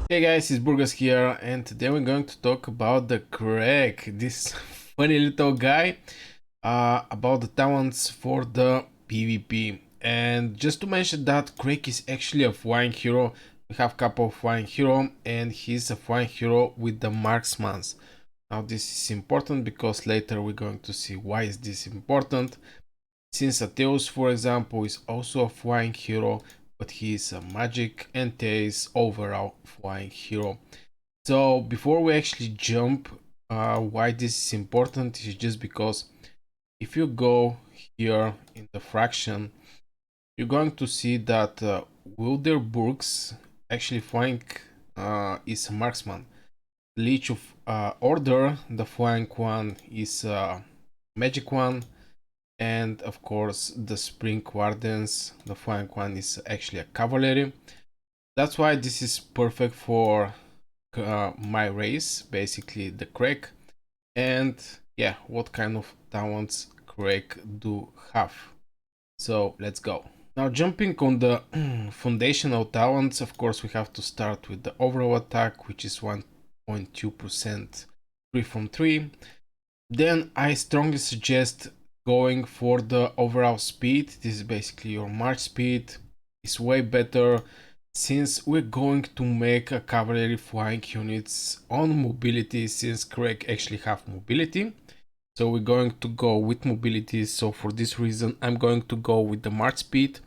Hey guys, it's Burgas here, and today we're going to talk about the Kregg, this funny little guy, about the talents for the PvP. And just to mention that Kregg is actually a flying hero. We have a couple of flying hero, and he's a flying hero with the Marksmans. Now this is important because later we're going to see why is this important. Since Ateus, for example, is also a flying hero, but he is a magic and Tails overall flying hero. So before we actually jump, why this is important is just because if you go here in the fraction, you're going to see that Wilder Burgs actually flying is a marksman. Leech of Order, the flying one, is a magic one, and of course the Spring Wardens, the flying one, is actually a cavalry. That's why this is perfect for my race, basically the Kregg. And yeah, what kind of talents Kregg do have. So let's go. Now jumping on the foundational talents, of course we have to start with the overall attack, which is 1.2%, 3 from 3. Then I strongly suggest going for the overall speed. This is basically your march speed. It's way better since we're going to make a cavalry flying units on mobility, since Kregg actually have mobility. So we're going to go with mobility. So for this reason, I'm going to go with the march speed.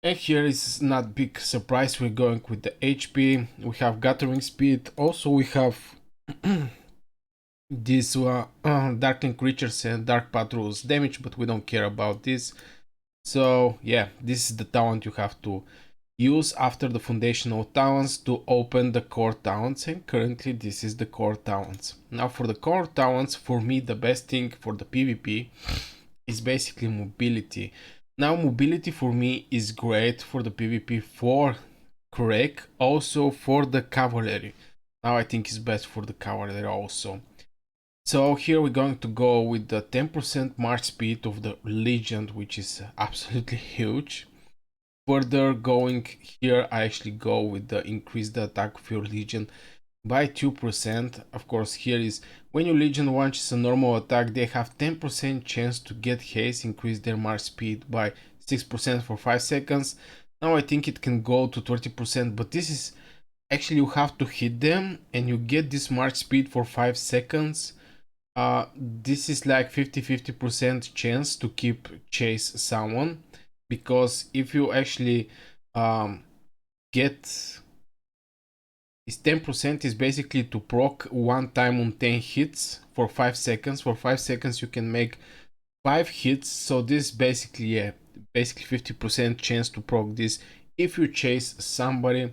And here is not big surprise. We're going with the HP. We have gathering speed. Also we have these darkling creatures and dark patrols damage, but we don't care about this. So yeah, this is the talent you have to use after the foundational talents to open the core talents, and currently this is the core talents. Now for the core talents, for me the best thing for the PvP is basically mobility. Now mobility for me is great for the PvP for Kregg, also for the cavalry. Now I think it's best for the cavalry also. So here we're going to go with the 10% march speed of the Legion, which is absolutely huge. Further going here, I actually go with the increase the attack of your Legion by 2%. Of course, here is when your Legion launches a normal attack, they have 10% chance to get haste, increase their march speed by 6% for 5 seconds. Now I think it can go to 30%, but this is actually you have to hit them and you get this march speed for 5 seconds. This is like 50% chance to keep chase someone, because if you actually get this 10% is basically to proc one time on 10 hits for 5 seconds. For 5 seconds you can make 5 hits, so this basically, yeah, basically 50% chance to proc this if you chase somebody.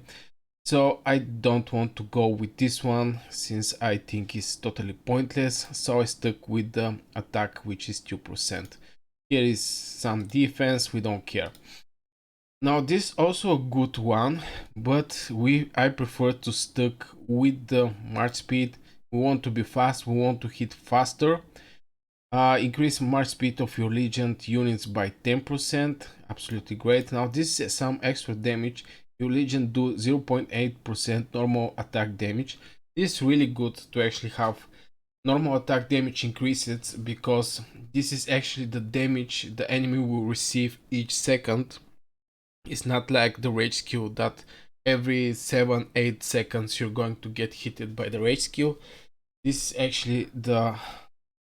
So I don't want to go with this one since I think it's totally pointless. So I stuck with the attack, which is 2%. Here is some defense, we don't care. Now this also a good one, but I prefer to stick with the march speed. We want to be fast, we want to hit faster. Increase march speed of your Legion units by 10%, absolutely great. Now this is some extra damage. Your Legion do 0.8% normal attack damage. This is really good to actually have normal attack damage increases, because this is actually the damage the enemy will receive each second. It's not like the rage skill that every 7-8 seconds you're going to get hit by the rage skill. This is actually the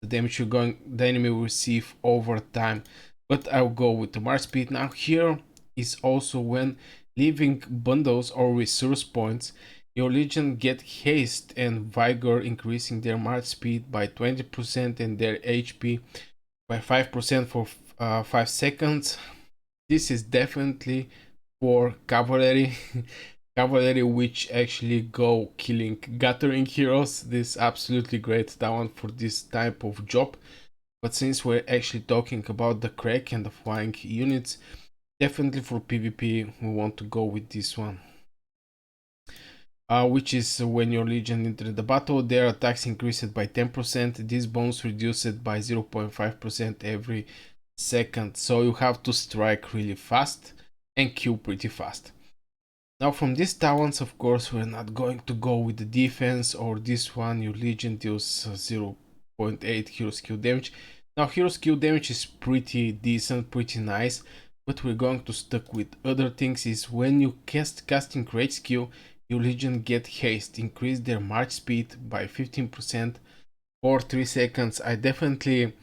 damage the enemy will receive over time. But I'll go with the march speed. Now here is also when leaving bundles or resource points, your Legion get haste and vigor, increasing their march speed by 20% and their HP by 5% for 5 seconds. This is definitely for cavalry. Cavalry which actually go killing gathering heroes. This is absolutely great talent for this type of job. But since we're actually talking about the Kregg and the flying units, definitely for PvP we want to go with this one. Which is when your Legion enters the battle, their attacks increased by 10%. This bonus reduced by 0.5% every second. So you have to strike really fast and kill pretty fast. Now from these talents, of course, we're not going to go with the defense or this one. Your Legion deals 0.8 hero skill damage. Now hero skill damage is pretty decent, pretty nice, but we're going to stick with other things. Is when you casting rage skill, your Legion get haste, increase their march speed by 15% for 3 seconds. I definitely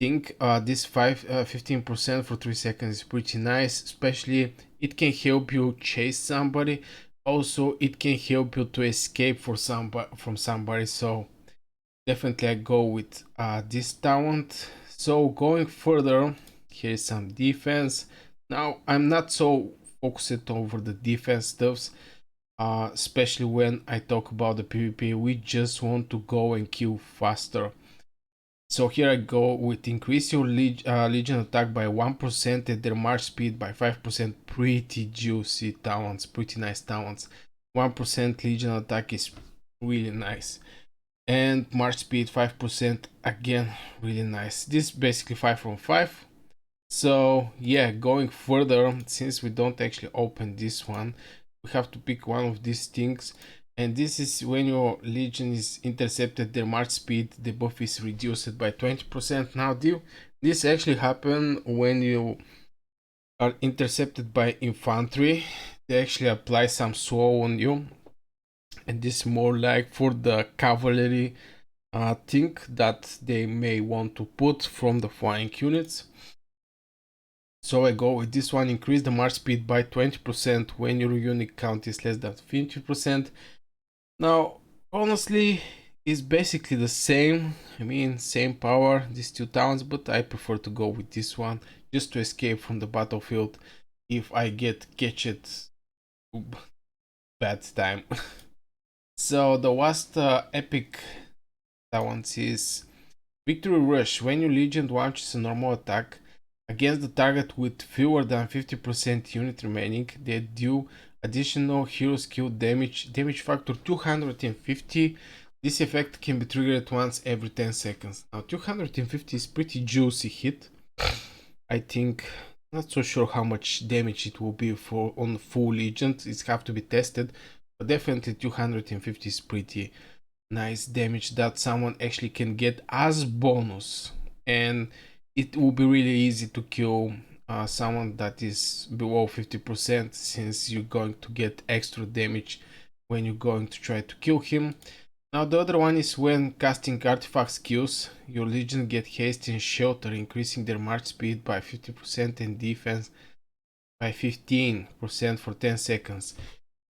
think this 15% for 3 seconds is pretty nice, especially it can help you chase somebody. Also it can help you to escape from somebody, so definitely I go with this talent. So going further, here's some defense. Now I'm not so focused over the defense stuffs, especially when I talk about the PvP. We just want to go and kill faster. So here I go with increase your Legion attack by 1% and their march speed by 5%. Pretty juicy talents, pretty nice talents. 1% Legion attack is really nice. And march speed 5%, again, really nice. This is basically 5 from 5. So yeah, going further, since we don't actually open this one, we have to pick one of these things. And this is when your Legion is intercepted, their march speed, the buff is reduced by 20%. Now this actually happen when you are intercepted by infantry. They actually apply some slow on you, and this is more like for the cavalry thing that they may want to put from the flying units. So I go with this one, increase the march speed by 20% when your unit count is less than 50%. Now, honestly, it's basically the same. I mean, same power, these two towns, but I prefer to go with this one just to escape from the battlefield if I get catched bad time. So the last epic talent is Victory Rush. When your Legion launches a normal attack against the target with fewer than 50% unit remaining, they do additional hero skill damage factor 250. This effect can be triggered once every 10 seconds. Now 250 is pretty juicy hit. I think, not so sure how much damage it will be for on full Legion. It's have to be tested, but definitely 250 is pretty nice damage that someone actually can get as bonus, and it will be really easy to kill someone that is below 50%, since you're going to get extra damage when you're going to try to kill him. Now the other one is when casting artifact skills, your Legion get haste and shelter, increasing their march speed by 50% and defense by 15% for 10 seconds.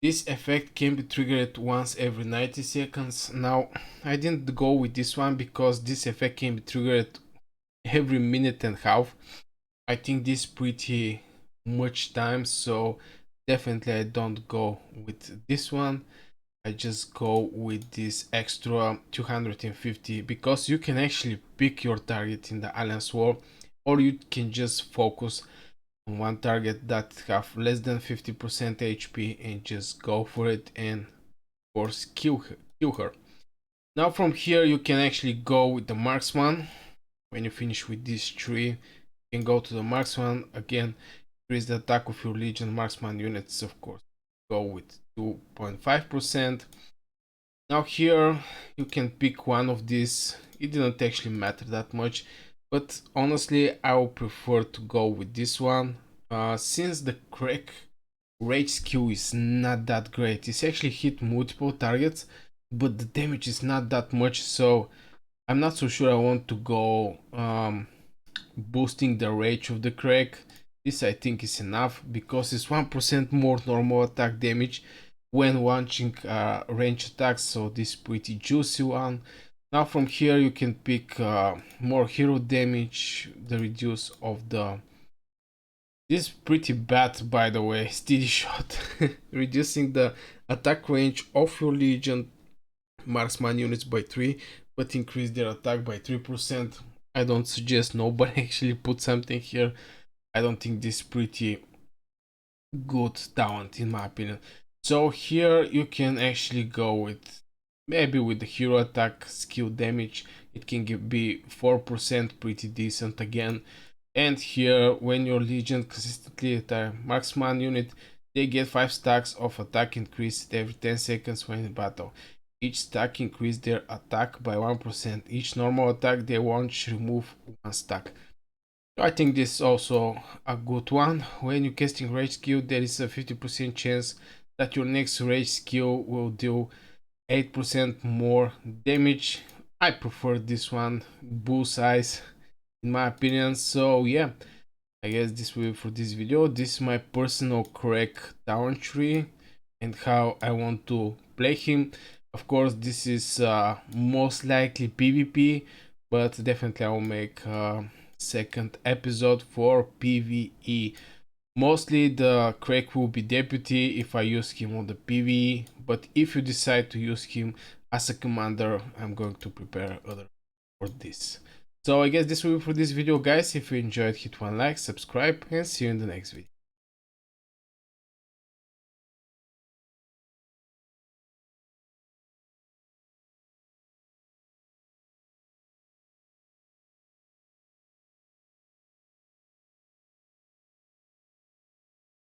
This effect can be triggered once every 90 seconds. Now, I didn't go with this one because this effect can be triggered every minute and a half. I think this pretty much time, so definitely I don't go with this one. I just go with this extra 250 because you can actually pick your target in the Alliance War, or you can just focus on one target that have less than 50% HP and just go for it and of course kill her. Now from here you can actually go with the Marksman. When you finish with these three, you can go to the Marksman again, increase the attack of your Legion Marksman units, of course go with 2.5%. Now here you can pick one of these. It didn't actually matter that much, but honestly I would prefer to go with this one, since the Kregg rage skill is not that great. It's actually hit multiple targets, but the damage is not that much, so I'm not so sure I want to go boosting the rage of the Kregg. This I think is enough because it's 1% more normal attack damage when launching range attacks, so this is pretty juicy one. Now from here you can pick more hero damage, the reduce of the, this is pretty bad by the way, steady shot, reducing the attack range of your Legion Marksman units by 3, but increase their attack by 3%. I don't suggest nobody actually put something here. I don't think this is pretty good talent in my opinion. So here you can actually go with maybe with the hero attack skill damage. It can be 4%, pretty decent again. And here when your Legion consistently attack Marksman unit, They get 5 stacks of attack increased every 10 seconds when in battle. Each stack increases their attack by 1%. Each normal attack they launch remove 1 stack. I think this is also a good one. When you casting rage skill, there is a 50% chance that your next rage skill will deal 8% more damage. I prefer this one, bullseyes, in my opinion. So yeah, I guess this will be for this video. This is my personal Kregg talent tree and how I want to play him. Of course, this is most likely PvP, but definitely I will make a second episode for PvE. Mostly the Kregg will be deputy if I use him on the PvE, but if you decide to use him as a commander, I'm going to prepare other for this. So I guess this will be for this video, guys. If you enjoyed, hit one like, subscribe, and see you in the next video.